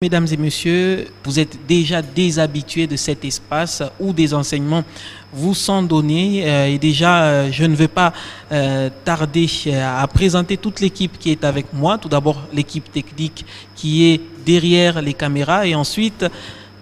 Mesdames et messieurs, vous êtes déjà des habitués de cet espace où des enseignements vous sont donnés et déjà je ne veux pas tarder à présenter toute l'équipe qui est avec moi. Tout d'abord l'équipe technique qui est derrière les caméras et ensuite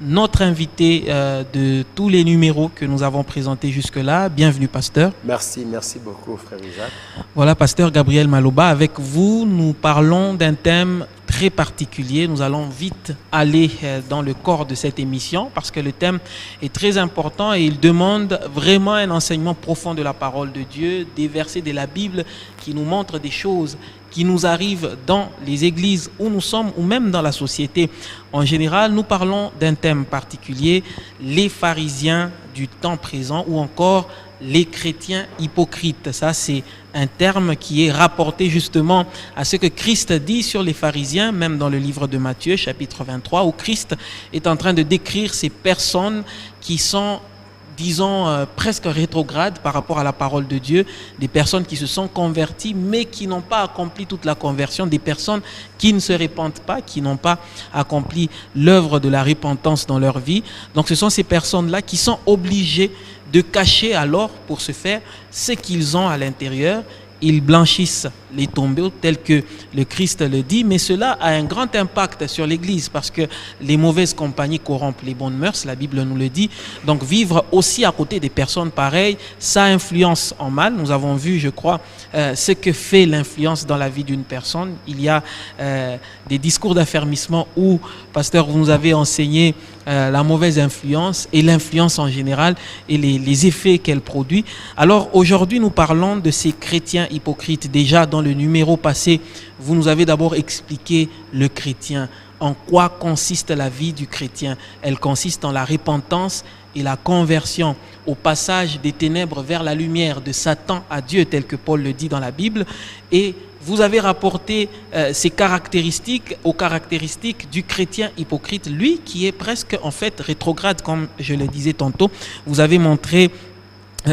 notre invité de tous les numéros que nous avons présentés jusque-là. Bienvenue pasteur. Merci beaucoup frère Isaac. Voilà pasteur Gabriel Maloba, avec vous nous parlons d'un thème très particulier. Nous allons vite aller dans le corps de cette émission parce que le thème est très important et il demande vraiment un enseignement profond de la parole de Dieu, des versets de la Bible qui nous montrent des choses qui nous arrivent dans les églises où nous sommes ou même dans la société. En général, nous parlons d'un thème particulier, les pharisiens du temps présent ou encore les chrétiens hypocrites. Ça, c'est un terme qui est rapporté justement à ce que Christ dit sur les pharisiens, même dans le livre de Matthieu, chapitre 23, où Christ est en train de décrire ces personnes qui sont, disons, presque rétrogrades par rapport à la parole de Dieu, des personnes qui se sont converties mais qui n'ont pas accompli toute la conversion, des personnes qui ne se répandent pas, qui n'ont pas accompli l'œuvre de la repentance dans leur vie. Donc ce sont ces personnes-là qui sont obligées de cacher alors pour ce faire ce qu'ils ont à l'intérieur. Ils blanchissent les tombeaux tels que le Christ le dit, mais cela a un grand impact sur l'Église parce que les mauvaises compagnies corrompent les bonnes mœurs, la Bible nous le dit. Donc vivre aussi à côté des personnes pareilles, ça influence en mal. Nous avons vu, je crois, ce que fait l'influence dans la vie d'une personne. Il y a des discours d'affermissement où, pasteur, vous nous avez enseigné la mauvaise influence et l'influence en général et les effets qu'elle produit. Alors aujourd'hui, nous parlons de ces chrétiens hypocrites. Déjà dans le numéro passé, vous nous avez d'abord expliqué le chrétien. En quoi consiste la vie du chrétien? Elle consiste en la repentance et la conversion, au passage des ténèbres vers la lumière, de Satan à Dieu, tel que Paul le dit dans la Bible. Et vous avez rapporté ces caractéristiques aux caractéristiques du chrétien hypocrite, lui qui est presque en fait rétrograde, comme je le disais tantôt. Vous avez montré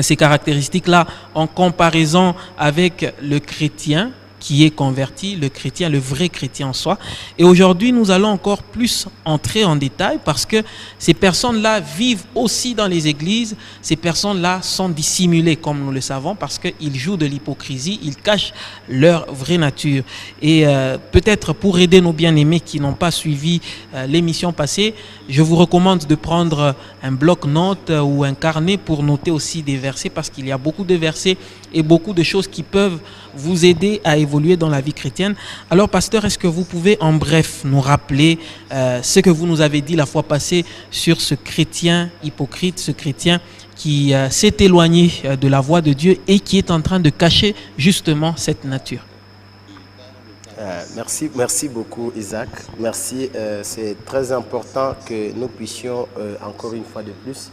ces caractéristiques-là en comparaison avec le chrétien qui est converti, le chrétien, le vrai chrétien en soi. Et aujourd'hui, nous allons encore plus entrer en détail parce que ces personnes-là vivent aussi dans les églises. Ces personnes-là sont dissimulées, comme nous le savons, parce qu'ils jouent de l'hypocrisie, ils cachent leur vraie nature. Et peut-être pour aider nos bien-aimés qui n'ont pas suivi l'émission passée, je vous recommande de prendre un bloc-notes ou un carnet pour noter aussi des versets parce qu'il y a beaucoup de versets et beaucoup de choses qui peuvent vous aider à évoluer dans la vie chrétienne. Alors, pasteur, est-ce que vous pouvez en bref nous rappeler ce que vous nous avez dit la fois passée sur ce chrétien hypocrite, ce chrétien qui s'est éloigné de la voie de Dieu et qui est en train de cacher justement cette nature? Merci beaucoup Isaac. Merci, c'est très important que nous puissions encore une fois de plus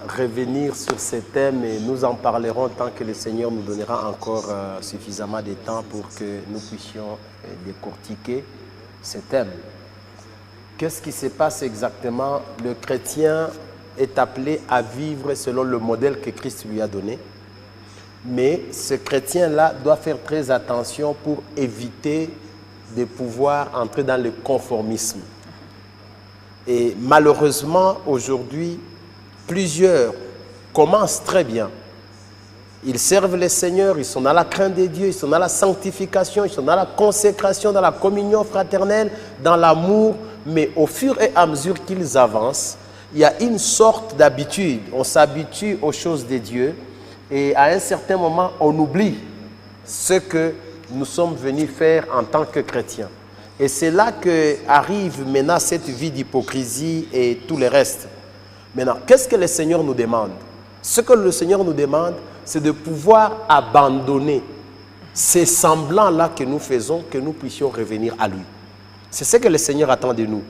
revenir sur ces thèmes et nous en parlerons tant que le Seigneur nous donnera encore suffisamment de temps pour que nous puissions décortiquer ces thèmes. Qu'est-ce qui se passe exactement? Le chrétien est appelé à vivre selon le modèle que Christ lui a donné, mais ce chrétien-là doit faire très attention pour éviter de pouvoir entrer dans le conformisme. Et malheureusement, aujourd'hui, plusieurs commencent très bien. Ils servent le Seigneur, ils sont dans la crainte de Dieu, ils sont dans la sanctification, ils sont dans la consécration, dans la communion fraternelle, dans l'amour. Mais au fur et à mesure qu'ils avancent, il y a une sorte d'habitude. On s'habitue aux choses de Dieu et à un certain moment, on oublie ce que nous sommes venus faire en tant que chrétiens. Et c'est là qu'arrive maintenant cette vie d'hypocrisie et tout le reste. Maintenant, qu'est-ce que le Seigneur nous demande? Ce que le Seigneur nous demande, c'est de pouvoir abandonner ces semblants-là que nous faisons, que nous puissions revenir à lui. C'est ce que le Seigneur attend de nous.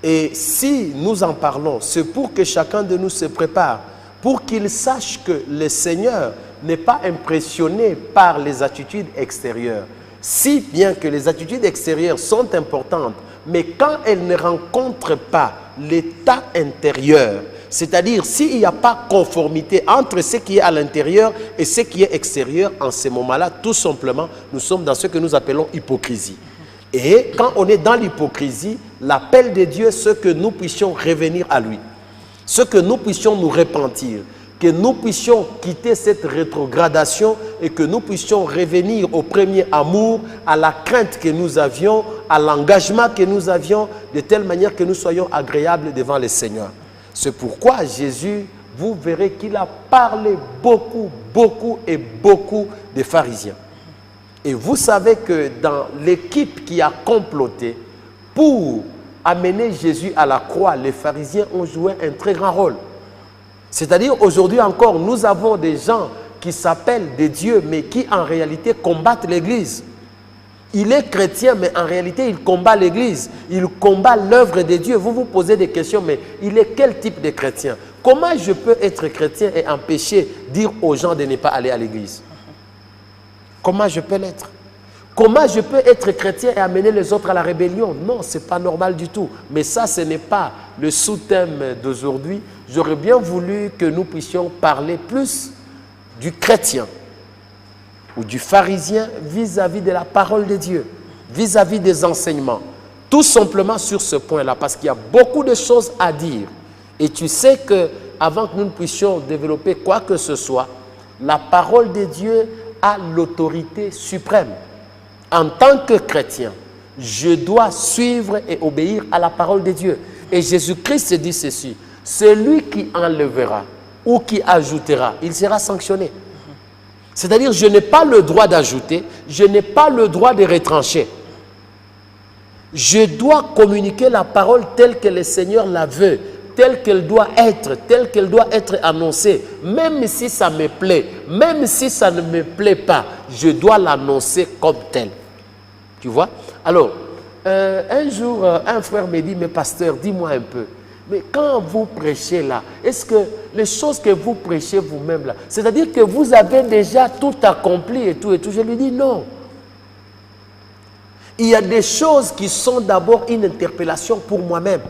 Et si nous en parlons, c'est pour que chacun de nous se prépare, pour qu'il sache que le Seigneur n'est pas impressionné par les attitudes extérieures. Si bien que les attitudes extérieures sont importantes, mais quand elles ne rencontrent pas l'état intérieur, c'est-à-dire s'il n'y a pas conformité entre ce qui est à l'intérieur et ce qui est extérieur, en ce moment-là, tout simplement, nous sommes dans ce que nous appelons hypocrisie. Et quand on est dans l'hypocrisie, l'appel de Dieu, c'est que nous puissions revenir à lui. Ce que nous puissions nous repentir, que nous puissions quitter cette rétrogradation et que nous puissions revenir au premier amour, à la crainte que nous avions, à l'engagement que nous avions, de telle manière que nous soyons agréables devant le Seigneur. C'est pourquoi Jésus, vous verrez qu'il a parlé beaucoup, beaucoup et beaucoup des pharisiens. Et vous savez que dans l'équipe qui a comploté pour amener Jésus à la croix, les pharisiens ont joué un très grand rôle. C'est-à-dire aujourd'hui encore, nous avons des gens qui s'appellent des dieux, mais qui en réalité combattent l'Église. Il est chrétien, mais en réalité, il combat l'Église. Il combat l'œuvre de Dieu. Vous vous posez des questions, mais il est quel type de chrétien? Comment je peux être chrétien et empêcher dire aux gens de ne pas aller à l'Église? Comment je peux l'être? Comment je peux être chrétien et amener les autres à la rébellion? Non, ce n'est pas normal du tout. Mais ça, ce n'est pas le sous-thème d'aujourd'hui. J'aurais bien voulu que nous puissions parler plus du chrétien ou du pharisien vis-à-vis de la parole de Dieu, vis-à-vis des enseignements. Tout simplement sur ce point-là, parce qu'il y a beaucoup de choses à dire. Et tu sais qu'avant que nous ne puissions développer quoi que ce soit, la parole de Dieu a l'autorité suprême. En tant que chrétien, je dois suivre et obéir à la parole de Dieu. Et Jésus-Christ dit ceci: celui qui enlèvera ou qui ajoutera, il sera sanctionné. C'est-à-dire, je n'ai pas le droit d'ajouter, je n'ai pas le droit de retrancher. Je dois communiquer la parole telle que le Seigneur la veut, telle qu'elle doit être annoncée. Même si ça me plaît, même si ça ne me plaît pas, je dois l'annoncer comme telle. Tu vois? Alors, un jour, un frère me dit, mais pasteur, dis-moi un peu, mais quand vous prêchez là, est-ce que les choses que vous prêchez vous-même là, c'est-à-dire que vous avez déjà tout accompli et tout, je lui dis non. Il y a des choses qui sont d'abord une interpellation pour moi-même.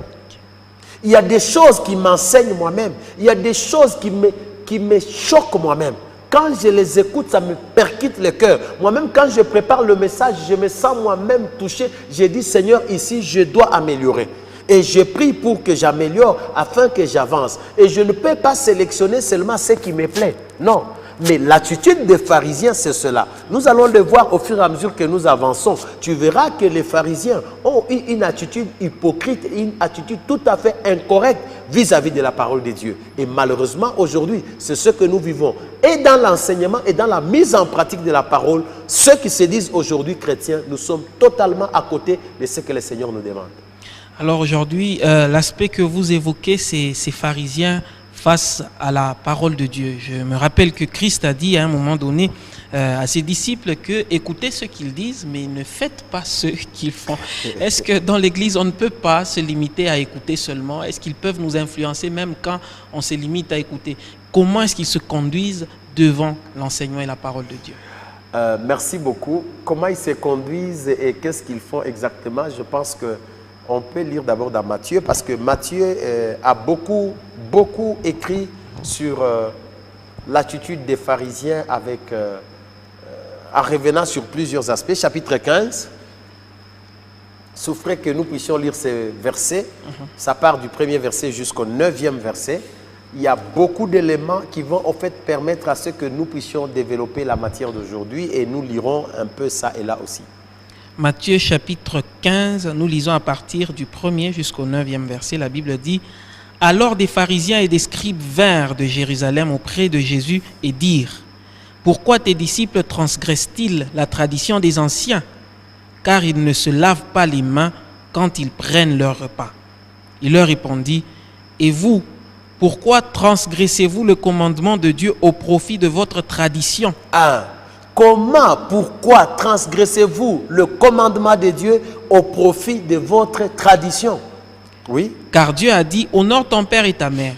Il y a des choses qui m'enseignent moi-même. Il y a des choses qui me choquent moi-même. Quand je les écoute, ça me percute le cœur. Moi-même, quand je prépare le message, je me sens moi-même touché. J'ai dit, Seigneur, ici, je dois améliorer. Et je prie pour que j'améliore afin que j'avance. Et je ne peux pas sélectionner seulement ce qui me plaît. Non. Mais l'attitude des pharisiens, c'est cela. Nous allons le voir au fur et à mesure que nous avançons. Tu verras que les pharisiens ont eu une attitude hypocrite, une attitude tout à fait incorrecte vis-à-vis de la parole de Dieu. Et malheureusement, aujourd'hui, c'est ce que nous vivons. Et dans l'enseignement et dans la mise en pratique de la parole, ceux qui se disent aujourd'hui chrétiens, nous sommes totalement à côté de ce que le Seigneur nous demande. Alors aujourd'hui, l'aspect que vous évoquez, c'est ces pharisiens face à la parole de Dieu. Je me rappelle que Christ a dit à un moment donné à ses disciples que écoutez ce qu'ils disent, mais ne faites pas ce qu'ils font. Est-ce que dans l'Église, on ne peut pas se limiter à écouter seulement? Est-ce qu'ils peuvent nous influencer même quand on se limite à écouter? Comment est-ce qu'ils se conduisent devant l'enseignement et la parole de Dieu? Merci beaucoup. Comment ils se conduisent et qu'est-ce qu'ils font exactement? Je pense que on peut lire d'abord dans Matthieu, parce que Matthieu a beaucoup écrit sur l'attitude des pharisiens en revenant sur plusieurs aspects. Chapitre 15, souffrez que nous puissions lire ces versets. Ça part du premier verset jusqu'au 9e verset. Il y a beaucoup d'éléments qui vont en fait permettre à ce que nous puissions développer la matière d'aujourd'hui, et nous lirons un peu ça et là aussi. Matthieu chapitre 15, nous lisons à partir du 1er jusqu'au 9e verset. La Bible dit: alors des pharisiens et des scribes vinrent de Jérusalem auprès de Jésus et dirent: pourquoi tes disciples transgressent-ils la tradition des anciens? Car ils ne se lavent pas les mains quand ils prennent leur repas. Il leur répondit: et vous, pourquoi transgressez-vous le commandement de Dieu au profit de votre tradition? Comment, pourquoi transgressez-vous le commandement de Dieu au profit de votre tradition? Oui. Car Dieu a dit: honore ton père et ta mère,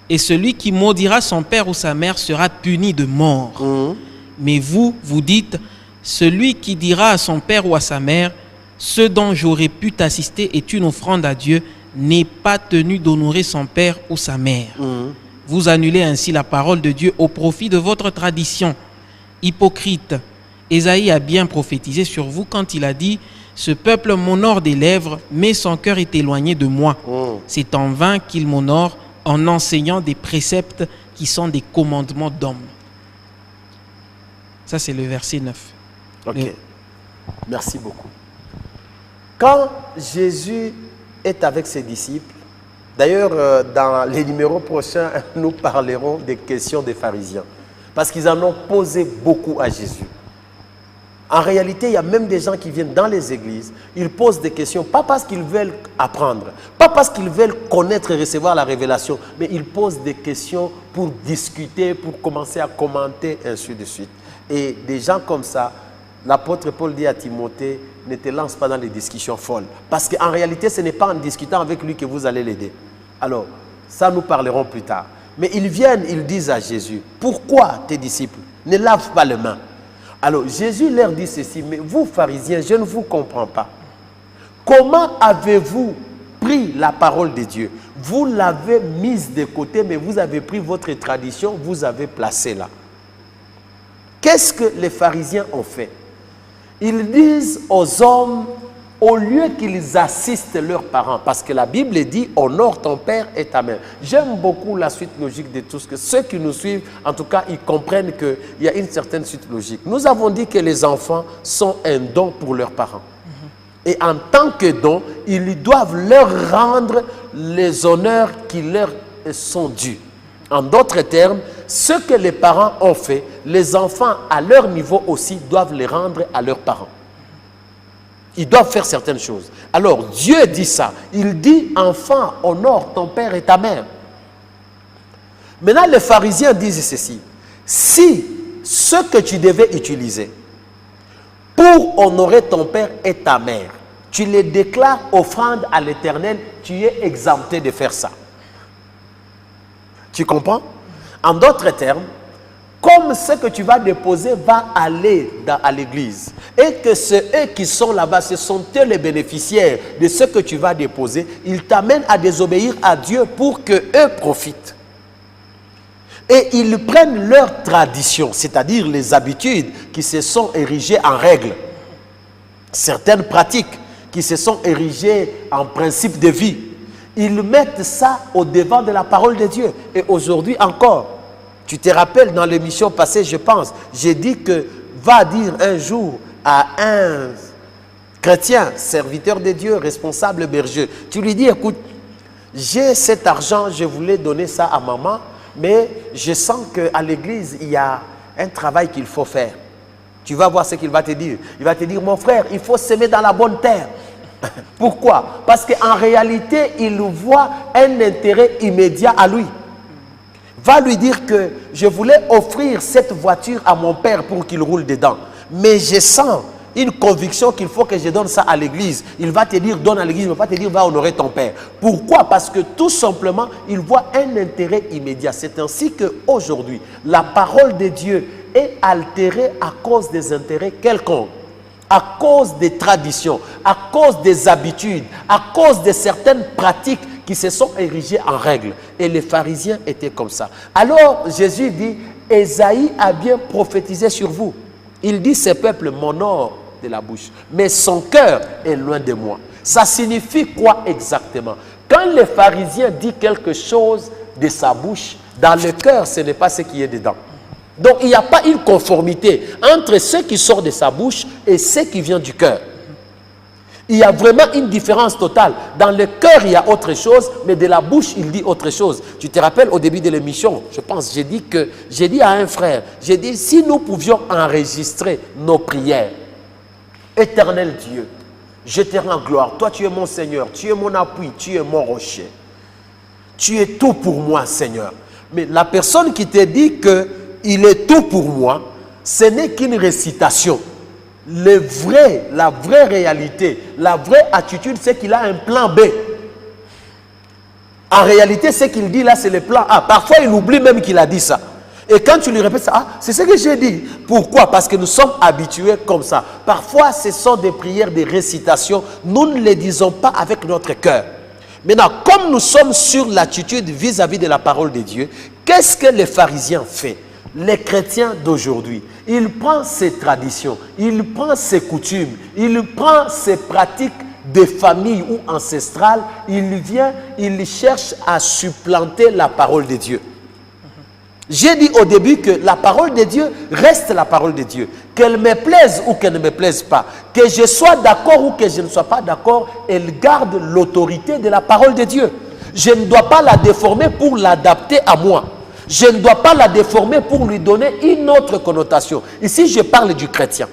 et celui qui maudira son père ou sa mère sera puni de mort. Mais vous, vous dites: celui qui dira à son père ou à sa mère, ce dont j'aurais pu t'assister est une offrande à Dieu, n'est pas tenu d'honorer son père ou sa mère. Vous annulez ainsi la parole de Dieu au profit de votre tradition. Hypocrite, Ésaïe a bien prophétisé sur vous quand il a dit: Ce peuple m'honore des lèvres, mais son cœur est éloigné de moi. C'est en vain qu'il m'honore en enseignant des préceptes qui sont des commandements d'hommes. Ça, c'est le verset 9. Ok. Merci beaucoup. Quand Jésus est avec ses disciples, d'ailleurs, dans les numéros prochains, nous parlerons des questions des pharisiens. Parce qu'ils en ont posé beaucoup à Jésus. En réalité, il y a même des gens qui viennent dans les églises, ils posent des questions, pas parce qu'ils veulent apprendre, pas parce qu'ils veulent connaître et recevoir la révélation, mais ils posent des questions pour discuter, pour commencer à commenter, ainsi de suite. Et des gens comme ça, l'apôtre Paul dit à Timothée, ne te lance pas dans des discussions folles. Parce qu'en réalité, ce n'est pas en discutant avec lui que vous allez l'aider. Alors, ça nous parlerons plus tard. Mais ils viennent, ils disent à Jésus, pourquoi tes disciples ne lavent pas les mains? Alors Jésus leur dit ceci, mais vous pharisiens, je ne vous comprends pas. Comment avez-vous pris la parole de Dieu? Vous l'avez mise de côté, mais vous avez pris votre tradition, vous avez placé là. Qu'est-ce que les pharisiens ont fait? Ils disent aux hommes, au lieu qu'ils assistent leurs parents, parce que la Bible dit, honore ton père et ta mère. J'aime beaucoup la suite logique de tout ce que ceux qui nous suivent, en tout cas, ils comprennent qu'il y a une certaine suite logique. Nous avons dit que les enfants sont un don pour leurs parents. Et en tant que don, ils doivent leur rendre les honneurs qui leur sont dus. En d'autres termes, ce que les parents ont fait, les enfants à leur niveau aussi doivent les rendre à leurs parents. Ils doivent faire certaines choses. Alors, Dieu dit ça. Il dit, enfant, honore ton père et ta mère. Maintenant, les pharisiens disent ceci. Si ce que tu devais utiliser pour honorer ton père et ta mère, tu les déclares offrande à l'Éternel, tu es exempté de faire ça. Tu comprends? En d'autres termes, comme ce que tu vas déposer va aller à l'église et que c'est eux qui sont là-bas, ce sont eux les bénéficiaires de ce que tu vas déposer, ils t'amènent à désobéir à Dieu pour qu'eux profitent. Et ils prennent leurs traditions, c'est-à-dire les habitudes qui se sont érigées en règles, certaines pratiques qui se sont érigées en principe de vie. Ils mettent ça au devant de la parole de Dieu. Et aujourd'hui encore, tu te rappelles dans l'émission passée, je pense, j'ai dit que va dire un jour à un chrétien, serviteur de Dieu, responsable berger, tu lui dis, écoute, j'ai cet argent, je voulais donner ça à maman, mais je sens qu'à l'église, il y a un travail qu'il faut faire. Tu vas voir ce qu'il va te dire. Il va te dire, mon frère, il faut s'aimer dans la bonne terre. Pourquoi? Parce qu'en réalité, il voit un intérêt immédiat à lui. Va lui dire que je voulais offrir cette voiture à mon père pour qu'il roule dedans. Mais je sens une conviction qu'il faut que je donne ça à l'église. Il va te dire donne à l'église, il ne va pas te dire va honorer ton père. Pourquoi? Parce que tout simplement, il voit un intérêt immédiat. C'est ainsi qu'aujourd'hui, la parole de Dieu est altérée à cause des intérêts quelconques, à cause des traditions, à cause des habitudes, à cause de certaines pratiques qui se sont érigées en règles. Et les pharisiens étaient comme ça. Alors Jésus dit, Ésaïe a bien prophétisé sur vous. Il dit, ce peuple m'honore de la bouche, mais son cœur est loin de moi. Ça signifie quoi exactement? Quand les pharisiens disent quelque chose de sa bouche, dans le cœur, ce n'est pas ce qui est dedans. Donc il n'y a pas une conformité entre ce qui sort de sa bouche et ce qui vient du cœur. Il y a vraiment une différence totale. Dans le cœur, il y a autre chose, mais de la bouche, il dit autre chose. Tu te rappelles au début de l'émission, je pense, j'ai dit à un frère, j'ai dit, si nous pouvions enregistrer nos prières, éternel Dieu, je te rends gloire, toi tu es mon Seigneur, tu es mon appui, tu es mon rocher. Tu es tout pour moi, Seigneur. Mais la personne qui te dit qu'il est tout pour moi, ce n'est qu'une récitation. La vraie réalité, la vraie attitude, c'est qu'il a un plan B. En réalité, ce qu'il dit là, c'est le plan A. Parfois, il oublie même qu'il a dit ça. Et quand tu lui répètes ça, c'est ce que j'ai dit. Pourquoi? Parce que nous sommes habitués comme ça. Parfois, ce sont des prières, des récitations. Nous ne les disons pas avec notre cœur. Maintenant, comme nous sommes sur l'attitude vis-à-vis de la parole de Dieu, qu'est-ce que les pharisiens font? les chrétiens d'aujourd'hui, il prend ses traditions, il prend ses coutumes, il prend ses pratiques de famille ou ancestrales, il cherche à supplanter la parole de Dieu. J'ai dit au début que la parole de Dieu reste la parole de Dieu. Qu'elle me plaise ou qu'elle ne me plaise pas, que je sois d'accord ou que je ne sois pas d'accord, elle garde l'autorité de la parole de Dieu. Je ne dois pas la déformer pour l'adapter à moi. Je ne dois pas la déformer pour lui donner une autre connotation. Ici, je parle du chrétien.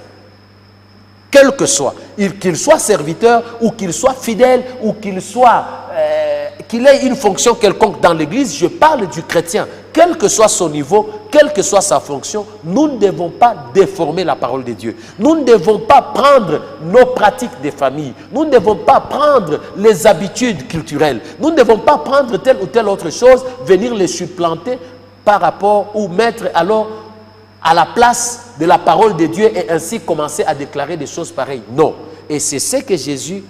Quel que soit, qu'il soit serviteur ou qu'il soit fidèle ou qu'il ait une fonction quelconque dans l'église, je parle du chrétien. Quel que soit son niveau, quelle que soit sa fonction, nous ne devons pas déformer la parole de Dieu. Nous ne devons pas prendre nos pratiques de famille. Nous ne devons pas prendre les habitudes culturelles. Nous ne devons pas prendre telle ou telle autre chose, venir les supplanter par rapport ou mettre alors à la place de la parole de Dieu et ainsi commencer à déclarer des choses pareilles. Non. Et c'est ce que Jésus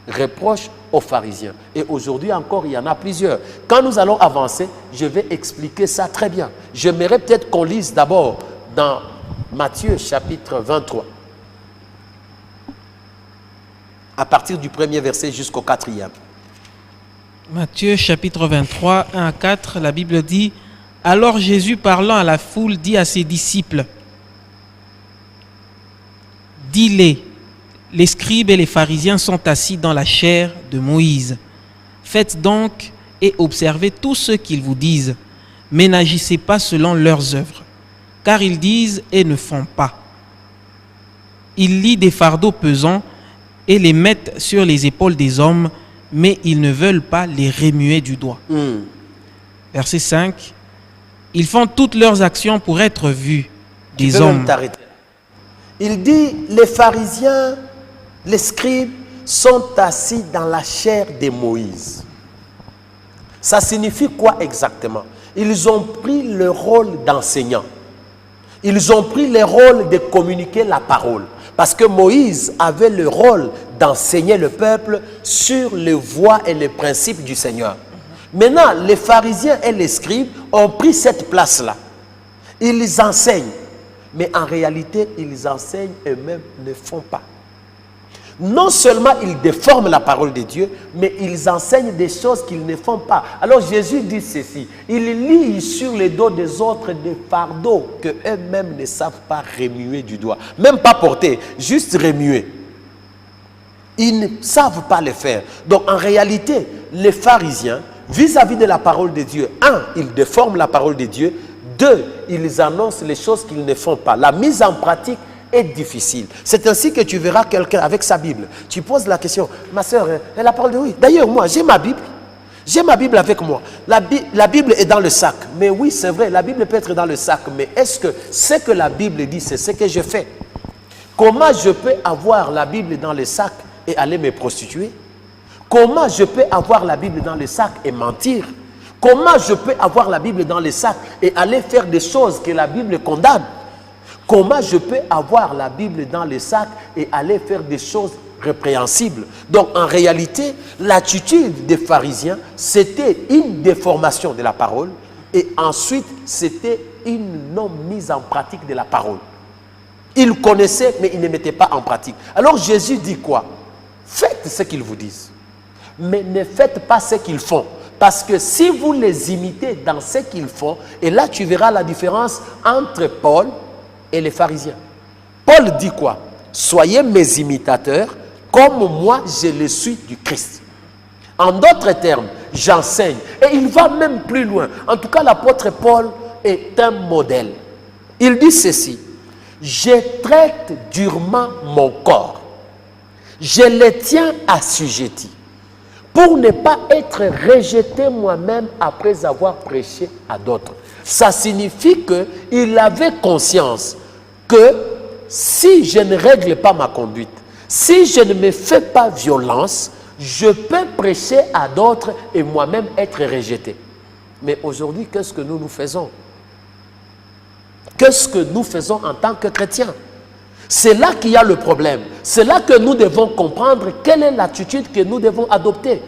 reproche aux pharisiens. Et aujourd'hui encore, il y en a plusieurs. Quand nous allons avancer, je vais expliquer ça très bien. J'aimerais peut-être qu'on lise d'abord dans Matthieu chapitre 23. À partir du premier verset jusqu'au 4e. Matthieu chapitre 23, 1 à 4, la Bible dit: alors Jésus, parlant à la foule, dit à ses disciples: dis-les, les scribes et les pharisiens sont assis dans la chaire de Moïse. Faites donc et observez tout ce qu'ils vous disent, mais n'agissez pas selon leurs œuvres, car ils disent et ne font pas. Ils lient des fardeaux pesants et les mettent sur les épaules des hommes, mais ils ne veulent pas les remuer du doigt. Verset 5. Ils font toutes leurs actions pour être vus des hommes. Il dit, les pharisiens, les scribes sont assis dans la chair de Moïse. Ça signifie quoi exactement? Ils ont pris le rôle d'enseignants. Ils ont pris le rôle de communiquer la parole. Parce que Moïse avait le rôle d'enseigner le peuple sur les voies et les principes du Seigneur. Maintenant, les pharisiens et les scribes ont pris cette place-là. Ils enseignent. Mais en réalité, ils enseignent eux-mêmes ne font pas. Non seulement ils déforment la parole de Dieu, mais ils enseignent des choses qu'ils ne font pas. Alors Jésus dit ceci: ils lient sur les dos des autres des fardeaux que eux-mêmes ne savent pas remuer du doigt. Même pas porter, juste remuer. Ils ne savent pas le faire. Donc en réalité, les pharisiens, vis-à-vis de la parole de Dieu, un, ils déforment la parole de Dieu. Deux, ils annoncent les choses qu'ils ne font pas. La mise en pratique est difficile. C'est ainsi que tu verras quelqu'un avec sa Bible. Tu poses la question: ma soeur, la parole de oui. D'ailleurs, moi, j'ai ma Bible. J'ai ma Bible avec moi. La Bible est dans le sac. Mais oui, c'est vrai, la Bible peut être dans le sac. Mais est-ce que ce que la Bible dit, c'est ce que je fais? Comment je peux avoir la Bible dans le sac et aller me prostituer? Comment je peux avoir la Bible dans le sac et mentir? Comment je peux avoir la Bible dans le sac et aller faire des choses que la Bible condamne? Comment je peux avoir la Bible dans le sac et aller faire des choses répréhensibles? Donc en réalité, l'attitude des pharisiens, c'était une déformation de la parole et ensuite c'était une non-mise en pratique de la parole. Ils connaissaient mais ils ne mettaient pas en pratique. Alors Jésus dit quoi? Faites ce qu'ils vous disent, mais ne faites pas ce qu'ils font. Parce que si vous les imitez dans ce qu'ils font, et là tu verras la différence entre Paul et les pharisiens. Paul dit quoi? Soyez mes imitateurs comme moi je le suis du Christ. En d'autres termes, j'enseigne. Et il va même plus loin. En tout cas, l'apôtre Paul est un modèle. Il dit ceci: je traite durement mon corps. Je le tiens assujetti, pour ne pas être rejeté moi-même après avoir prêché à d'autres. Ça signifie qu'il avait conscience que si je ne règle pas ma conduite, si je ne me fais pas violence, je peux prêcher à d'autres et moi-même être rejeté. Mais aujourd'hui, qu'est-ce que nous faisons? Qu'est-ce que nous faisons en tant que chrétiens? C'est là qu'il y a le problème. C'est là que nous devons comprendre quelle est l'attitude que nous devons adopter.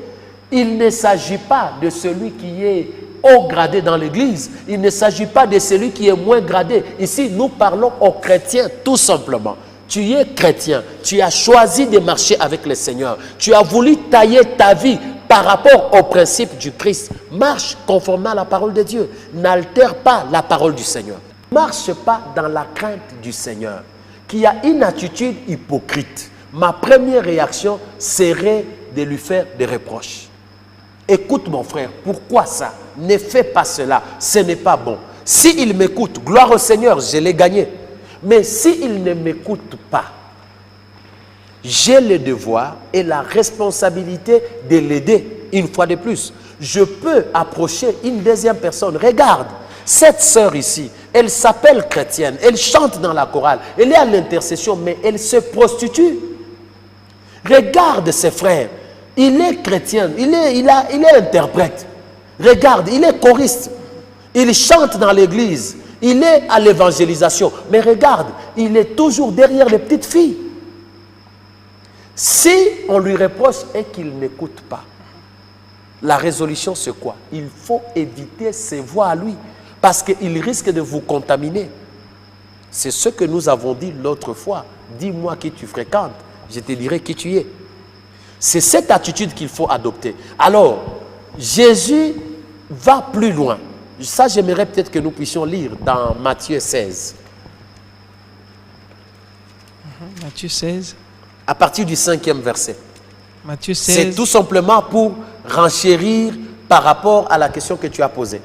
Il ne s'agit pas de celui qui est haut gradé dans l'église. Il ne s'agit pas de celui qui est moins gradé. Ici, nous parlons aux chrétiens tout simplement. Tu es chrétien, tu as choisi de marcher avec le Seigneur. Tu as voulu tailler ta vie par rapport au principe du Christ. Marche conformément à la parole de Dieu. N'altère pas la parole du Seigneur. Ne marche pas dans la crainte du Seigneur. Qui a une attitude hypocrite. Ma première réaction serait de lui faire des reproches. Écoute mon frère, pourquoi ça? Ne fais pas cela, ce n'est pas bon. S'il m'écoute, gloire au Seigneur, je l'ai gagné. Mais s'il ne m'écoute pas, j'ai le devoir et la responsabilité de l'aider une fois de plus. Je peux approcher une deuxième personne. Regarde, cette sœur ici, elle s'appelle chrétienne, elle chante dans la chorale, elle est à l'intercession, mais elle se prostitue. Regarde ses frères, il est chrétien, il est interprète. Regarde, il est choriste, il chante dans l'église, il est à l'évangélisation. Mais regarde, il est toujours derrière les petites filles. Si on lui reproche et qu'il n'écoute pas, la résolution c'est quoi? Il faut éviter ses voix à lui, parce qu'il risque de vous contaminer. C'est ce que nous avons dit l'autre fois. Dis-moi qui tu fréquentes, je te dirai qui tu es. C'est cette attitude qu'il faut adopter. Alors, Jésus va plus loin. Ça, j'aimerais peut-être que nous puissions lire dans Matthieu 16. Matthieu 16. À partir du 5e verset. Matthieu 16. C'est tout simplement pour renchérir par rapport à la question que tu as posée.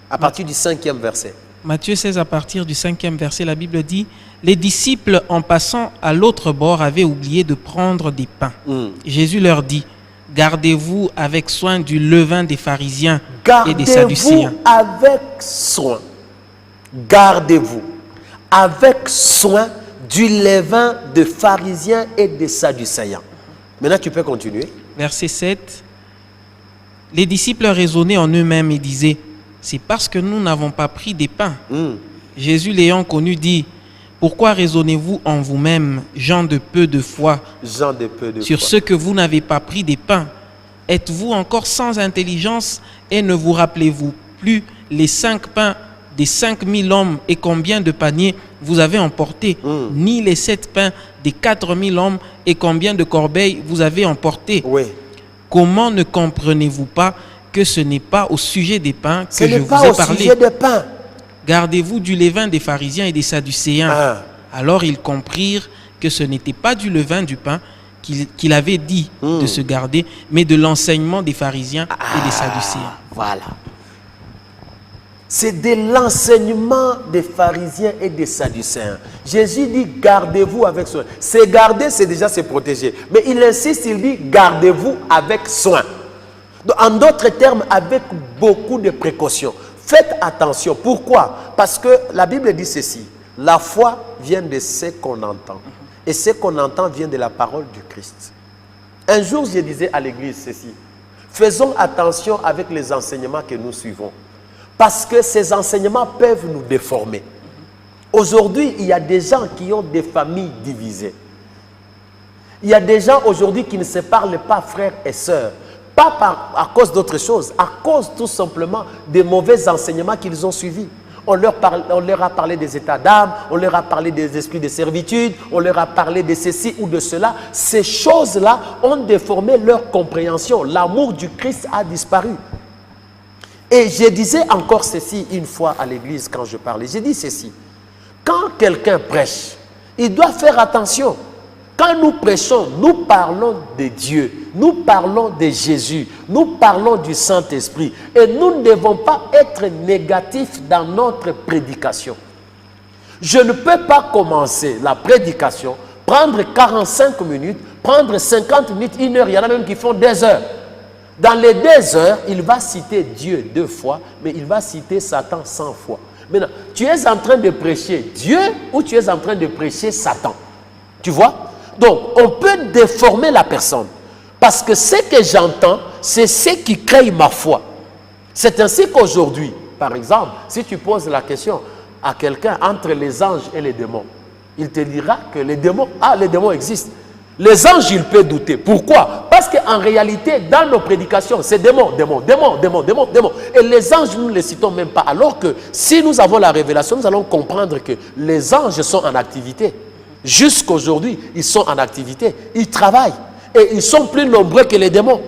À partir du 5e verset. Matthieu 16, à partir du 5e verset, la Bible dit: les disciples, en passant à l'autre bord, avaient oublié de prendre des pains. Jésus leur dit: gardez-vous avec soin du levain des pharisiens et des sadducéens. Gardez-vous avec soin. Gardez-vous avec soin du levain des pharisiens et des sadducéens. Maintenant, tu peux continuer. Verset 7. Les disciples raisonnaient en eux-mêmes et disaient: c'est parce que nous n'avons pas pris des pains. Jésus, l'ayant connu, dit: pourquoi raisonnez-vous en vous-même, gens de peu de foi, sur ce que vous n'avez pas pris des pains? Êtes-vous encore sans intelligence et ne vous rappelez-vous plus les 5 pains des 5000 hommes et combien de paniers vous avez emportés, ni les 7 pains des 4000 hommes et combien de corbeilles vous avez emportés? Comment ne comprenez-vous pas que ce n'est pas au sujet des pains que je vous ai parlé? Gardez-vous du levain des pharisiens et des sadducéens. Alors ils comprirent que ce n'était pas du levain du pain qu'il avait dit de se garder, mais de l'enseignement des pharisiens et des sadducéens. Voilà. C'est de l'enseignement des pharisiens et des sadducéens. Jésus dit: gardez-vous avec soin. C'est garder, c'est déjà se protéger. Mais il insiste, il dit: gardez-vous avec soin. En d'autres termes, avec beaucoup de précautions. Faites attention. Pourquoi? Parce que la Bible dit ceci: la foi vient de ce qu'on entend. Et ce qu'on entend vient de la parole du Christ. Un jour, je disais à l'église ceci: faisons attention avec les enseignements que nous suivons. Parce que ces enseignements peuvent nous déformer. Aujourd'hui, il y a des gens qui ont des familles divisées. Il y a des gens aujourd'hui qui ne se parlent pas frères et sœurs. Pas à cause d'autre chose, à cause tout simplement des mauvais enseignements qu'ils ont suivis. On leur a parlé des états d'âme, on leur a parlé des esprits de servitude, on leur a parlé de ceci ou de cela. Ces choses-là ont déformé leur compréhension. L'amour du Christ a disparu. Et je disais encore ceci une fois à l'église quand je parlais. J'ai dit ceci: quand quelqu'un prêche, il doit faire attention. Quand nous prêchons, nous parlons de Dieu, nous parlons de Jésus, nous parlons du Saint-Esprit. Et nous ne devons pas être négatifs dans notre prédication. Je ne peux pas commencer la prédication, prendre 45 minutes, prendre 50 minutes, 1 heure. Il y en a même qui font 2 heures. Dans les 2 heures, il va citer Dieu 2 fois, mais il va citer Satan 100 fois. Maintenant, tu es en train de prêcher Dieu ou tu es en train de prêcher Satan? Tu vois? Donc, on peut déformer la personne. Parce que ce que j'entends, c'est ce qui crée ma foi. C'est ainsi qu'aujourd'hui, par exemple, si tu poses la question à quelqu'un entre les anges et les démons, il te dira que les démons existent. Les anges, ils peuvent douter. Pourquoi? Parce qu'en réalité, dans nos prédications, c'est démon, démon, démon, démon, démon, démon. Et les anges, nous ne les citons même pas. Alors que si nous avons la révélation, nous allons comprendre que les anges sont en activité. Jusqu'aujourd'hui, ils sont en activité. Ils travaillent. Et ils sont plus nombreux que les démons.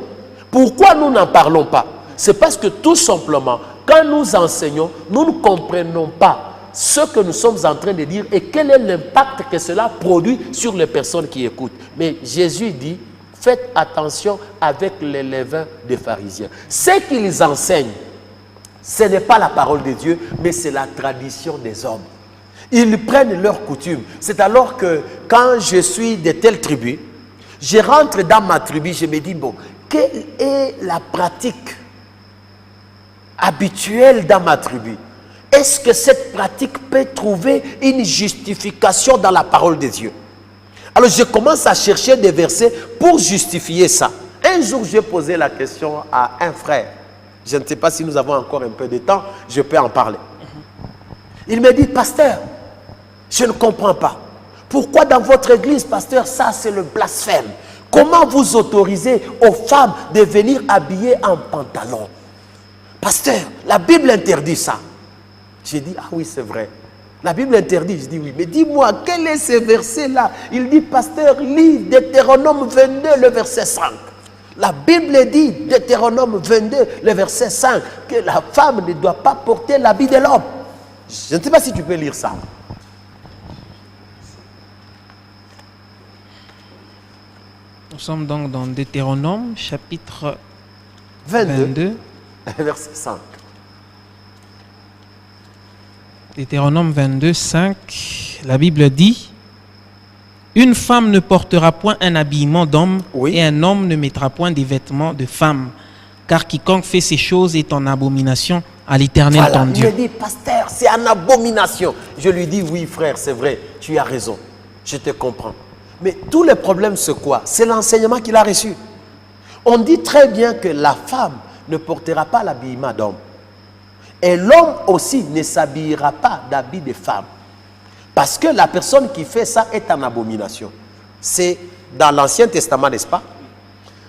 Pourquoi nous n'en parlons pas? C'est parce que tout simplement, quand nous enseignons, nous ne comprenons pas ce que nous sommes en train de dire et quel est l'impact que cela produit sur les personnes qui écoutent. Mais Jésus dit, faites attention avec les levains des pharisiens. Ce qu'ils enseignent, ce n'est pas la parole de Dieu, mais c'est la tradition des hommes. Ils prennent leurs coutumes. C'est alors que quand je suis de telle tribu, je rentre dans ma tribu, je me dis, bon, quelle est la pratique habituelle dans ma tribu? Est-ce que cette pratique peut trouver une justification dans la parole de Dieu? Alors je commence à chercher des versets pour justifier ça. Un jour, j'ai posé la question à un frère. Je ne sais pas si nous avons encore un peu de temps, je peux en parler. Il me dit, pasteur, je ne comprends pas. Pourquoi dans votre église, pasteur, ça c'est le blasphème? Comment vous autorisez aux femmes de venir habillées en pantalon? Pasteur, la Bible interdit ça. J'ai dit, ah oui, c'est vrai. La Bible interdit. Je dis oui, mais dis-moi, quel est ce verset-là? Il dit, pasteur, lis Deutéronome 22, le verset 5. La Bible dit, Deutéronome 22, le verset 5, que la femme ne doit pas porter l'habit de l'homme. Je ne sais pas si tu peux lire ça. Nous sommes donc dans Deutéronome, chapitre 22. Verset 5. Deutéronome 22, 5, la Bible dit, « Une femme ne portera point un habillement d'homme, et un homme ne mettra point des vêtements de femme, car quiconque fait ces choses est en abomination à l'Éternel ton Dieu. » Il me dit, pasteur, c'est en abomination. Je lui dis, oui frère, c'est vrai, tu as raison, je te comprends. Mais tous les problèmes, c'est quoi? C'est l'enseignement qu'il a reçu. On dit très bien que la femme ne portera pas l'habillement d'homme. Et l'homme aussi ne s'habillera pas d'habits de femme. Parce que la personne qui fait ça est en abomination. C'est dans l'Ancien Testament, n'est-ce pas?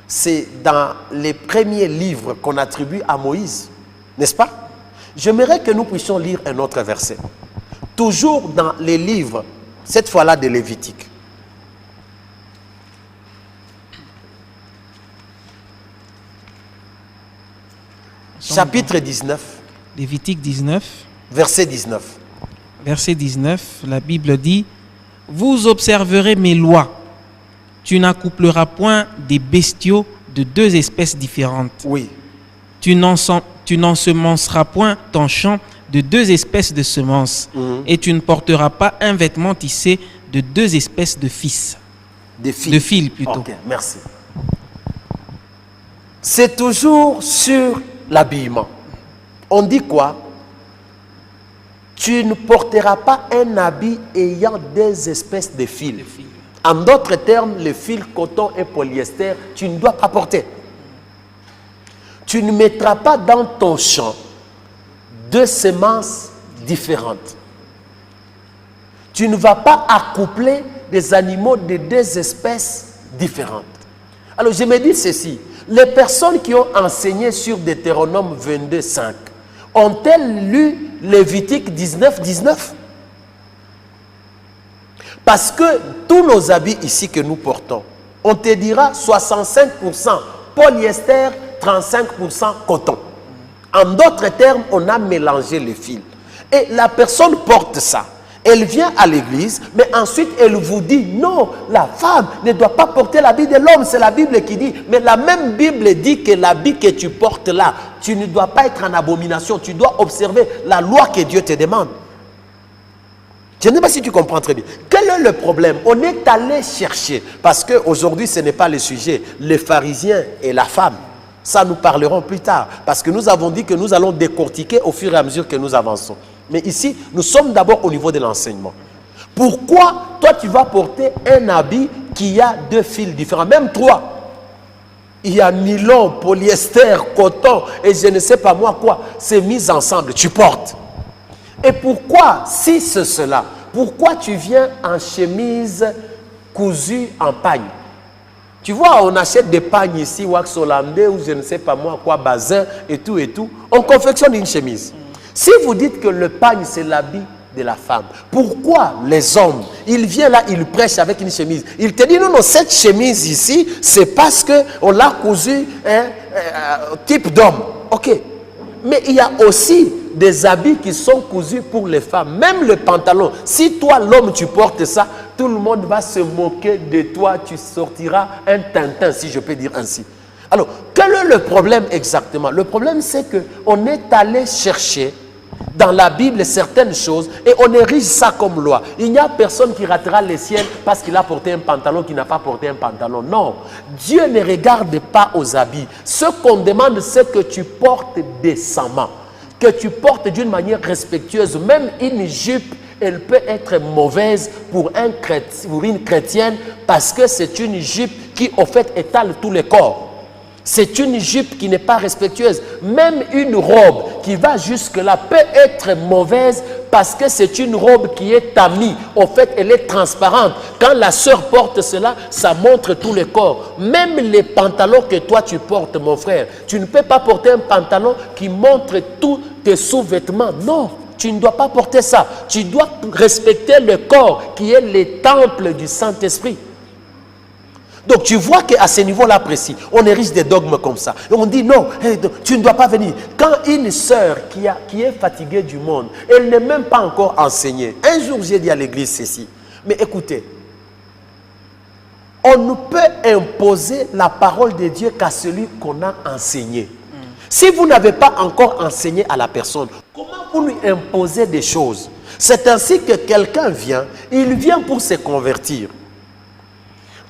C'est dans les premiers livres qu'on attribue à Moïse, n'est-ce pas? J'aimerais que nous puissions lire un autre verset. Toujours dans les livres, cette fois-là de Lévitique. Chapitre 19. Lévitique 19. Verset 19. Verset 19, la Bible dit, « Vous observerez mes lois. Tu n'accoupleras point des bestiaux de deux espèces différentes. Oui. Tu n'ensemenceras point ton champ de deux espèces de semences. Et tu ne porteras pas un vêtement tissé de deux espèces de fils. » De fils plutôt. Ok, merci. C'est toujours sur l'habillement. On dit quoi? Tu ne porteras pas un habit ayant des espèces de fils. En d'autres termes, le fil coton et polyester, tu ne dois pas porter. Tu ne mettras pas dans ton champ deux semences différentes. Tu ne vas pas accoupler des animaux de deux espèces différentes. Alors je me dis ceci, les personnes qui ont enseigné sur Deutéronome 22, 5, ont-elles lu Lévitique 19, 19? Parce que tous nos habits ici que nous portons, on te dira 65% polyester, 35% coton. En d'autres termes, on a mélangé les fils. Et la personne porte ça. Elle vient à l'église, mais ensuite elle vous dit non, la femme ne doit pas porter l'habit de l'homme. C'est la Bible qui dit. Mais la même Bible dit que l'habit que tu portes là, tu ne dois pas être en abomination. Tu dois observer la loi que Dieu te demande. Je ne sais pas si tu comprends très bien. Quel est le problème? On est allé chercher, parce qu'aujourd'hui ce n'est pas le sujet, les pharisiens et la femme. Ça nous parlerons plus tard, parce que nous avons dit que nous allons décortiquer au fur et à mesure que nous avançons. Mais ici, nous sommes d'abord au niveau de l'enseignement. Pourquoi toi tu vas porter un habit qui a deux fils différents, même trois? Il y a nylon, polyester, coton et je ne sais pas moi quoi. C'est mis ensemble, tu portes. Et pourquoi, si c'est cela, pourquoi tu viens en chemise cousue en pagne? Tu vois, on achète des pagnes ici, wax hollandais ou je ne sais pas moi quoi, bazin et tout et tout. On confectionne une chemise. Si vous dites que le pagne c'est l'habit de la femme, pourquoi les hommes, ils viennent là, ils prêchent avec une chemise? Ils te disent non, non, cette chemise ici, c'est parce qu'on l'a cousue type d'homme. Ok. Mais il y a aussi des habits qui sont cousus pour les femmes. Même le pantalon. Si toi, l'homme, tu portes ça, tout le monde va se moquer de toi. Tu sortiras un Tintin, si je peux dire ainsi. Alors, quel est le problème exactement? Le problème, c'est qu'on est allé chercher dans la Bible certaines choses et on érige ça comme loi. Il n'y a personne qui ratera le ciel parce qu'il a porté un pantalon qui n'a pas porté un pantalon. Non, Dieu ne regarde pas aux habits. Ce qu'on demande, c'est que tu portes décemment, que tu portes d'une manière respectueuse. Même une jupe, elle peut être mauvaise pour une chrétienne parce que c'est une jupe qui, au fait, étale tout le corps. C'est une jupe qui n'est pas respectueuse. Même une robe qui va jusque-là peut être mauvaise parce que c'est une robe qui est tamis. Au fait, elle est transparente. Quand la sœur porte cela, ça montre tout le corps. Même les pantalons que toi tu portes, mon frère, tu ne peux pas porter un pantalon qui montre tous tes sous-vêtements. Non, tu ne dois pas porter ça. Tu dois respecter le corps qui est le temple du Saint-Esprit. Donc tu vois qu'à ce niveau-là précis, on érige des dogmes comme ça. Et on dit non, tu ne dois pas venir. Quand une sœur qui est fatiguée du monde, elle n'est même pas encore enseignée. Un jour j'ai dit à l'église ceci, mais écoutez, on ne peut imposer la parole de Dieu qu'à celui qu'on a enseigné. Si vous n'avez pas encore enseigné à la personne, comment vous lui imposez des choses? C'est ainsi que quelqu'un vient, il vient pour se convertir.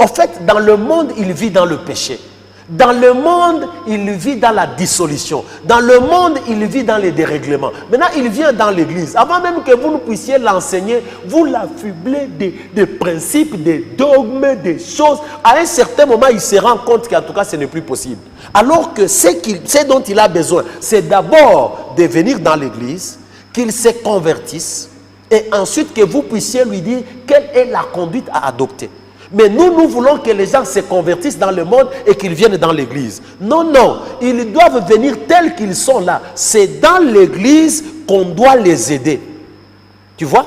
En fait, dans le monde, il vit dans le péché. Dans le monde, il vit dans la dissolution. Dans le monde, il vit dans les dérèglements. Maintenant, il vient dans l'église. Avant même que vous ne puissiez l'enseigner, vous l'affublez des principes, des dogmes, des choses. À un certain moment, il se rend compte qu'en tout cas, ce n'est plus possible. Alors que ce dont il a besoin, c'est d'abord de venir dans l'église, qu'il se convertisse, et ensuite que vous puissiez lui dire quelle est la conduite à adopter. Mais nous voulons que les gens se convertissent dans le monde et qu'ils viennent dans l'église. Non, non, ils doivent venir tels qu'ils sont là. C'est dans l'église qu'on doit les aider. Tu vois?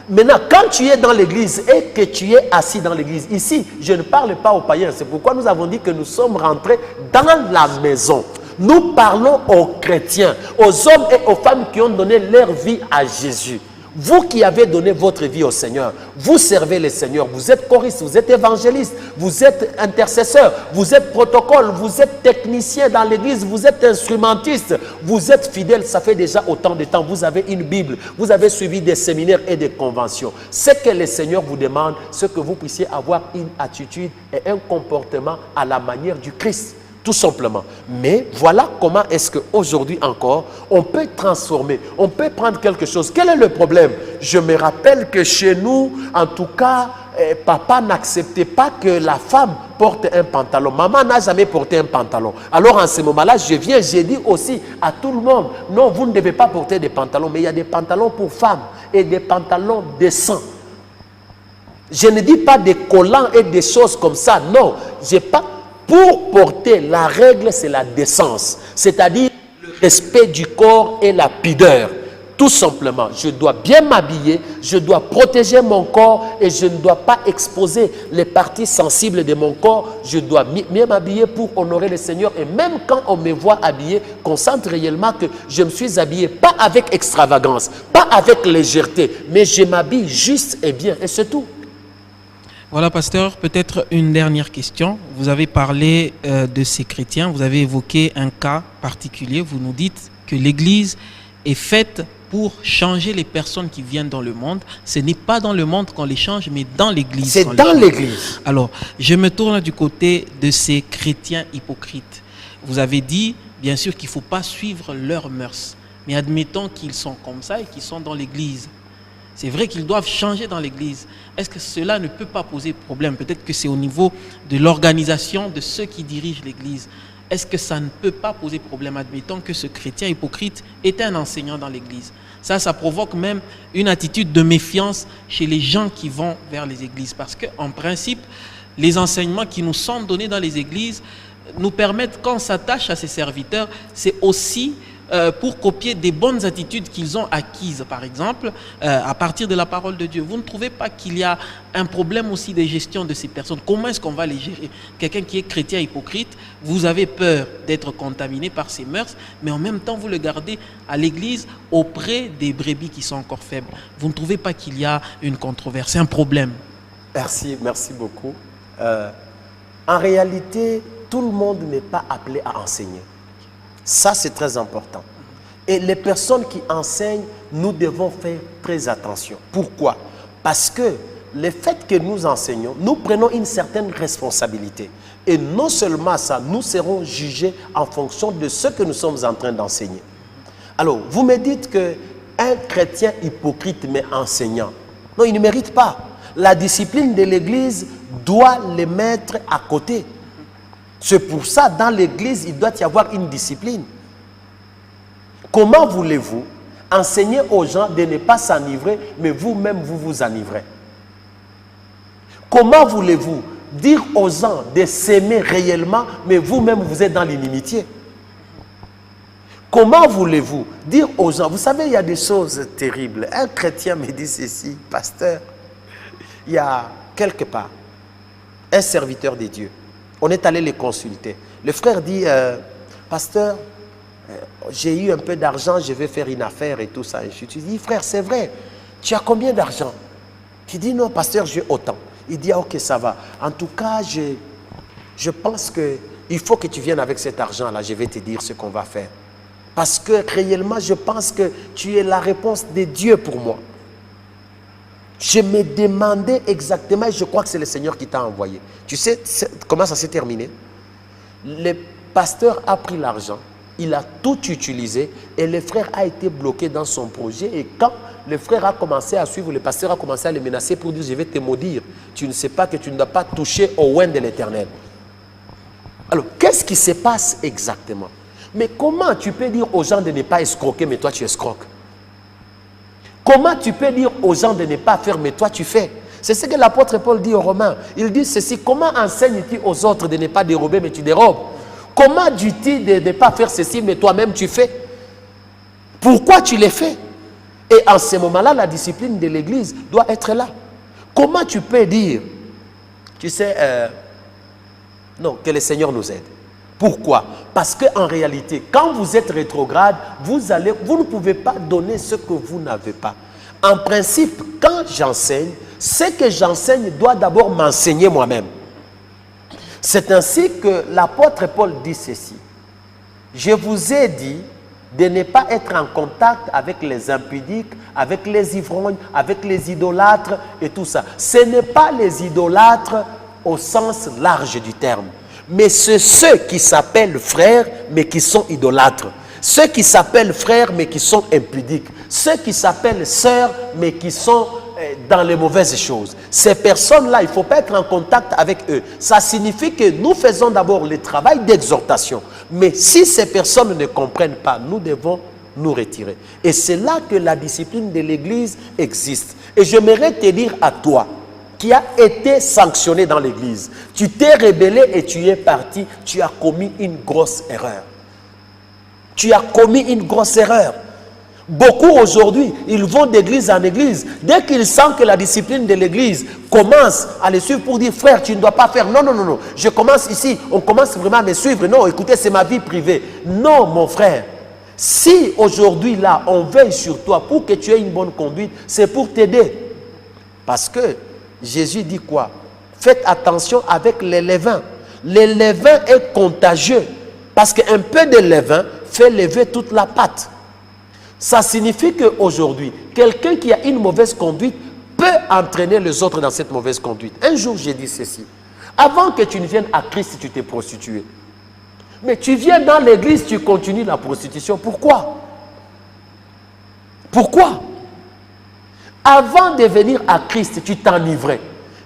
Maintenant, quand tu es dans l'église et que tu es assis dans l'église, ici, je ne parle pas aux païens. C'est pourquoi nous avons dit que nous sommes rentrés dans la maison. Nous parlons aux chrétiens, aux hommes et aux femmes qui ont donné leur vie à Jésus. Vous qui avez donné votre vie au Seigneur, vous servez le Seigneur, vous êtes choriste, vous êtes évangéliste, vous êtes intercesseur, vous êtes protocole, vous êtes technicien dans l'église, vous êtes instrumentiste, vous êtes fidèle, ça fait déjà autant de temps, vous avez une Bible, vous avez suivi des séminaires et des conventions. Ce que le Seigneur vous demande, c'est que vous puissiez avoir une attitude et un comportement à la manière du Christ. Tout simplement. Mais voilà comment est-ce qu'aujourd'hui encore, on peut transformer, on peut prendre quelque chose. Quel est le problème? Je me rappelle que chez nous, en tout cas, papa n'acceptait pas que la femme porte un pantalon. Maman n'a jamais porté un pantalon. Alors en ce moment-là, j'ai dit aussi à tout le monde, non, vous ne devez pas porter des pantalons, mais il y a des pantalons pour femmes et des pantalons décents. Je ne dis pas des collants et des choses comme ça, non. J'ai pas... Pour porter, la règle, c'est la décence. C'est-à-dire le respect du corps et la pudeur. Tout simplement, je dois bien m'habiller, je dois protéger mon corps et je ne dois pas exposer les parties sensibles de mon corps. Je dois bien m'habiller pour honorer le Seigneur. Et même quand on me voit habillé, concentre réellement que je me suis habillé, pas avec extravagance, pas avec légèreté, mais je m'habille juste et bien. Et c'est tout. Voilà, pasteur, peut-être une dernière question. Vous avez parlé de ces chrétiens, vous avez évoqué un cas particulier. Vous nous dites que l'Église est faite pour changer les personnes qui viennent dans le monde. Ce n'est pas dans le monde qu'on les change, mais dans l'Église. C'est dans l'Église. Alors, je me tourne du côté de ces chrétiens hypocrites. Vous avez dit, bien sûr, qu'il ne faut pas suivre leurs mœurs. Mais admettons qu'ils sont comme ça et qu'ils sont dans l'Église. C'est vrai qu'ils doivent changer dans l'Église. Est-ce que cela ne peut pas poser problème? Peut-être que c'est au niveau de l'organisation de ceux qui dirigent l'Église. Est-ce que ça ne peut pas poser problème? Admettons que ce chrétien hypocrite est un enseignant dans l'Église. Ça provoque même une attitude de méfiance chez les gens qui vont vers les églises. Parce qu'en principe, les enseignements qui nous sont donnés dans les églises nous permettent, quand on s'attache à ces serviteurs, c'est aussi pour copier des bonnes attitudes qu'ils ont acquises, par exemple, à partir de la parole de Dieu. Vous ne trouvez pas qu'il y a un problème aussi de gestion de ces personnes? Comment est-ce qu'on va les gérer? Quelqu'un qui est chrétien hypocrite, vous avez peur d'être contaminé par ses mœurs, mais en même temps, vous le gardez à l'église auprès des brebis qui sont encore faibles. Vous ne trouvez pas qu'il y a une controverse, un problème? Merci beaucoup. En réalité, tout le monde n'est pas appelé à enseigner. Ça, c'est très important. Et les personnes qui enseignent, nous devons faire très attention. Pourquoi? Parce que le fait que nous enseignons, nous prenons une certaine responsabilité. Et non seulement ça, nous serons jugés en fonction de ce que nous sommes en train d'enseigner. Alors, vous me dites qu'un chrétien hypocrite mais enseignant, non, il ne mérite pas. La discipline de l'Église doit les mettre à côté. C'est pour ça, dans l'Église, il doit y avoir une discipline. Comment voulez-vous enseigner aux gens de ne pas s'enivrer, mais vous-même, vous vous enivrez? Comment voulez-vous dire aux gens de s'aimer réellement, mais vous-même, vous êtes dans l'inimitié? Comment voulez-vous dire aux gens, vous savez, il y a des choses terribles. Un chrétien me dit ceci, pasteur, il y a quelque part un serviteur de Dieu. On est allé les consulter. Le frère dit, pasteur, j'ai eu un peu d'argent, je vais faire une affaire et tout ça. Et je lui dis, frère, c'est vrai, tu as combien d'argent? Il dit, non, pasteur, j'ai autant. Il dit, ah, ok, ça va. En tout cas, je pense qu'il faut que tu viennes avec cet argent-là, je vais te dire ce qu'on va faire. Parce que réellement, je pense que tu es la réponse de Dieu pour moi. Je me demandais exactement, et je crois que c'est le Seigneur qui t'a envoyé. Tu sais comment ça s'est terminé? Le pasteur a pris l'argent, il a tout utilisé et le frère a été bloqué dans son projet. Et quand le frère a commencé à suivre, le pasteur a commencé à le menacer pour dire, je vais te maudire. Tu ne sais pas que tu ne dois pas toucher au oin de l'Éternel. Alors, qu'est-ce qui se passe exactement? Mais comment tu peux dire aux gens de ne pas escroquer, mais toi tu escroques? Comment tu peux dire aux gens de ne pas faire, mais toi tu fais? C'est ce que l'apôtre Paul dit aux Romains. Il dit ceci, comment enseignes-tu aux autres de ne pas dérober, mais tu dérobes? Comment dis-tu de ne pas faire ceci, mais toi-même tu fais? Pourquoi tu les fais? Et en ce moment-là, la discipline de l'Église doit être là. Comment tu peux dire, tu sais, non, que le Seigneur nous aide? Pourquoi? Parce qu'en réalité, quand vous êtes rétrograde, vous ne pouvez pas donner ce que vous n'avez pas. En principe, quand j'enseigne, ce que j'enseigne doit d'abord m'enseigner moi-même. C'est ainsi que l'apôtre Paul dit ceci. Je vous ai dit de ne pas être en contact avec les impudiques, avec les ivrognes, avec les idolâtres et tout ça. Ce n'est pas les idolâtres au sens large du terme. Mais c'est ceux qui s'appellent frères, mais qui sont idolâtres. Ceux qui s'appellent frères, mais qui sont impudiques. Ceux qui s'appellent sœurs, mais qui sont dans les mauvaises choses. Ces personnes-là, il ne faut pas être en contact avec eux. Ça signifie que nous faisons d'abord le travail d'exhortation. Mais si ces personnes ne comprennent pas, nous devons nous retirer. Et c'est là que la discipline de l'Église existe. Et j'aimerais te dire à toi, qui a été sanctionné dans l'Église. Tu t'es rebellé et tu es parti. Tu as commis une grosse erreur. Tu as commis une grosse erreur. Beaucoup aujourd'hui, ils vont d'église en église. Dès qu'ils sentent que la discipline de l'église commence à les suivre pour dire, frère, tu ne dois pas faire. Non, non, non, non. Je commence ici. On commence vraiment à me suivre. Non, écoutez, c'est ma vie privée. Non, mon frère. Si aujourd'hui, là, on veille sur toi pour que tu aies une bonne conduite, c'est pour t'aider. Parce que Jésus dit quoi? Faites attention avec les levains. Le levain est contagieux. Parce qu'un peu de levain fait lever toute la pâte. Ça signifie qu'aujourd'hui, quelqu'un qui a une mauvaise conduite peut entraîner les autres dans cette mauvaise conduite. Un jour, j'ai dit ceci. Avant que tu ne viennes à Christ, tu t'es prostitué. Mais tu viens dans l'église, tu continues la prostitution. Pourquoi? Pourquoi? Avant de venir à Christ, tu t'enivrais.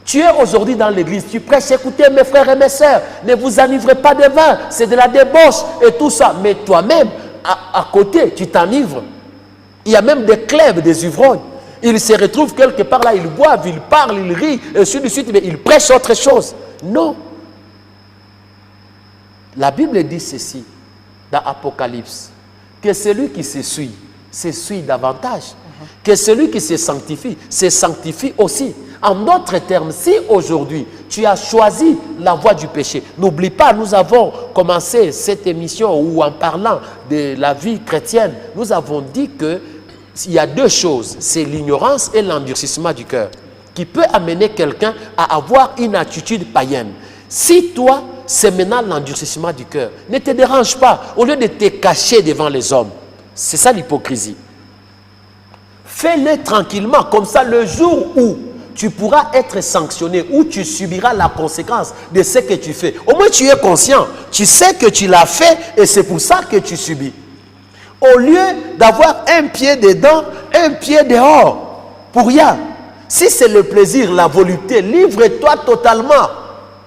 Tu es aujourd'hui dans l'église, tu prêches, écoutez mes frères et mes sœurs, ne vous enivrez pas de vin, c'est de la débauche et tout ça. Mais toi-même, à côté, tu t'enivres. Il y a même des clèves, des ivrognes. Il se retrouve quelque part là, il boit, il parle, il rit, et ainsi de suite, mais il prêche autre chose. Non. La Bible dit ceci dans Apocalypse, que celui qui se suit davantage, que celui qui se sanctifie aussi. En d'autres termes, si aujourd'hui tu as choisi la voie du péché, n'oublie pas, nous avons commencé cette émission où en parlant de la vie chrétienne, nous avons dit qu'il y a deux choses, c'est l'ignorance et l'endurcissement du cœur, qui peut amener quelqu'un à avoir une attitude païenne. Si toi, c'est maintenant l'endurcissement du cœur, ne te dérange pas, au lieu de te cacher devant les hommes, c'est ça l'hypocrisie. Fais-le tranquillement, comme ça le jour où tu pourras être sanctionné, où tu subiras la conséquence de ce que tu fais. Au moins tu es conscient, tu sais que tu l'as fait et c'est pour ça que tu subis. Au lieu d'avoir un pied dedans, un pied dehors, pour rien. Si c'est le plaisir, la volupté, livre-toi totalement.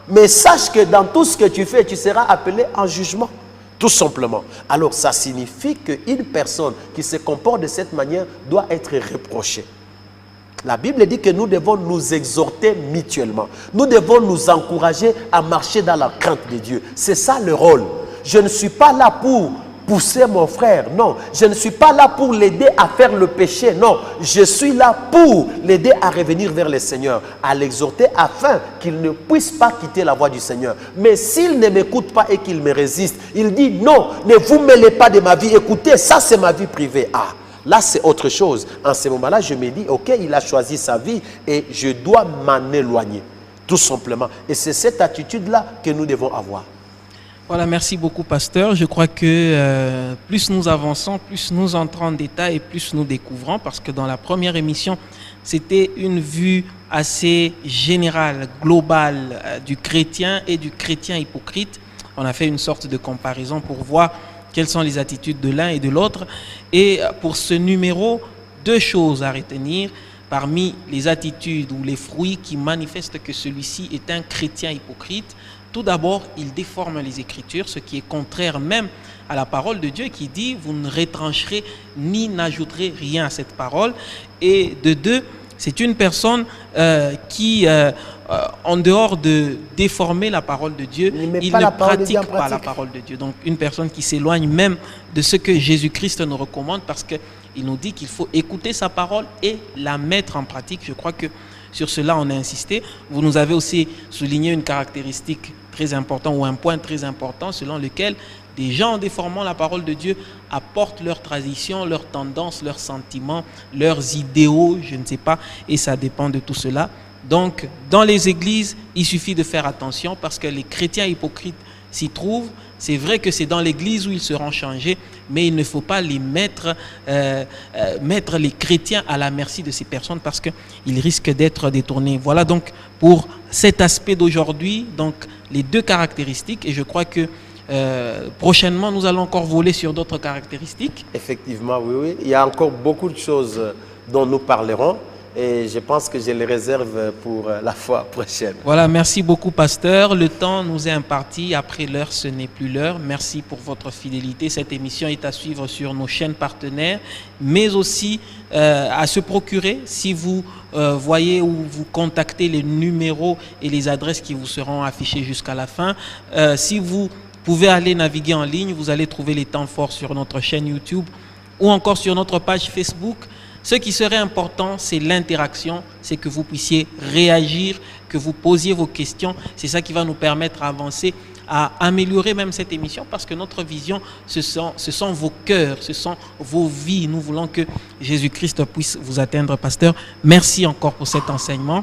Mais sache que dans tout ce que tu fais, tu seras appelé en jugement. Tout simplement. Alors ça signifie qu'une personne qui se comporte de cette manière doit être reprochée. La Bible dit que nous devons nous exhorter mutuellement. Nous devons nous encourager à marcher dans la crainte de Dieu. C'est ça le rôle. Je ne suis pas là pour pousser mon frère. Non. Je ne suis pas là pour l'aider à faire le péché. Non. Je suis là pour l'aider à revenir vers le Seigneur, à l'exhorter afin qu'il ne puisse pas quitter la voie du Seigneur. Mais s'il ne m'écoute pas et qu'il me résiste, il dit non, ne vous mêlez pas de ma vie. Écoutez, ça c'est ma vie privée. Ah. Là, c'est autre chose. En ce moment-là, je me dis, ok, il a choisi sa vie et je dois m'en éloigner. Tout simplement. Et c'est cette attitude-là que nous devons avoir. Voilà, merci beaucoup, pasteur. Je crois que plus nous avançons, plus nous entrons en détail et plus nous découvrons, parce que dans la première émission, c'était une vue assez générale, globale du chrétien et du chrétien hypocrite. On a fait une sorte de comparaison pour voir quelles sont les attitudes de l'un et de l'autre. Et pour ce numéro, deux choses à retenir parmi les attitudes ou les fruits qui manifestent que celui-ci est un chrétien hypocrite. Tout d'abord, il déforme les Écritures, ce qui est contraire même à la parole de Dieu qui dit « Vous ne retrancherez ni n'ajouterez rien à cette parole ». Et de deux, c'est une personne qui, en dehors de déformer la parole de Dieu, il ne pratique pas la parole de Dieu. Donc, une personne qui s'éloigne même de ce que Jésus-Christ nous recommande, parce qu'il nous dit qu'il faut écouter sa parole et la mettre en pratique. Je crois que sur cela, on a insisté. Vous nous avez aussi souligné une caractéristique très importante ou un point très important selon lequel des gens, en déformant la parole de Dieu, apportent leurs traditions, leurs tendances, leurs sentiments, leurs idéaux, je ne sais pas, et ça dépend de tout cela. Donc, dans les églises, il suffit de faire attention parce que les chrétiens hypocrites s'y trouvent. C'est vrai que c'est dans l'église où ils seront changés, mais il ne faut pas les mettre les chrétiens à la merci de ces personnes parce qu'ils risquent d'être détournés. Voilà donc pour cet aspect d'aujourd'hui, donc les deux caractéristiques, et je crois que prochainement, nous allons encore voler sur d'autres caractéristiques. Effectivement, oui. Il y a encore beaucoup de choses dont nous parlerons et je pense que je les réserve pour la fois prochaine. Voilà, merci beaucoup, pasteur. Le temps nous est imparti. Après l'heure, ce n'est plus l'heure. Merci pour votre fidélité. Cette émission est à suivre sur nos chaînes partenaires, mais aussi à se procurer si vous voyez ou vous contactez les numéros et les adresses qui vous seront affichés jusqu'à la fin. Si vous pouvez aller naviguer en ligne, vous allez trouver les temps forts sur notre chaîne YouTube ou encore sur notre page Facebook. Ce qui serait important, c'est l'interaction, c'est que vous puissiez réagir, que vous posiez vos questions. C'est ça qui va nous permettre d'avancer, à améliorer même cette émission parce que notre vision, ce sont vos cœurs, ce sont vos vies. Nous voulons que Jésus-Christ puisse vous atteindre, pasteur. Merci encore pour cet enseignement.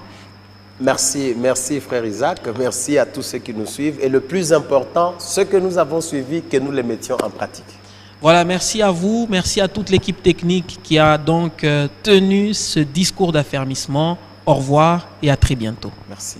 Merci frère Isaac, merci à tous ceux qui nous suivent et le plus important, ce que nous avons suivi, que nous les mettions en pratique. Voilà, merci à vous, merci à toute l'équipe technique qui a donc tenu ce discours d'affermissement. Au revoir et à très bientôt. Merci.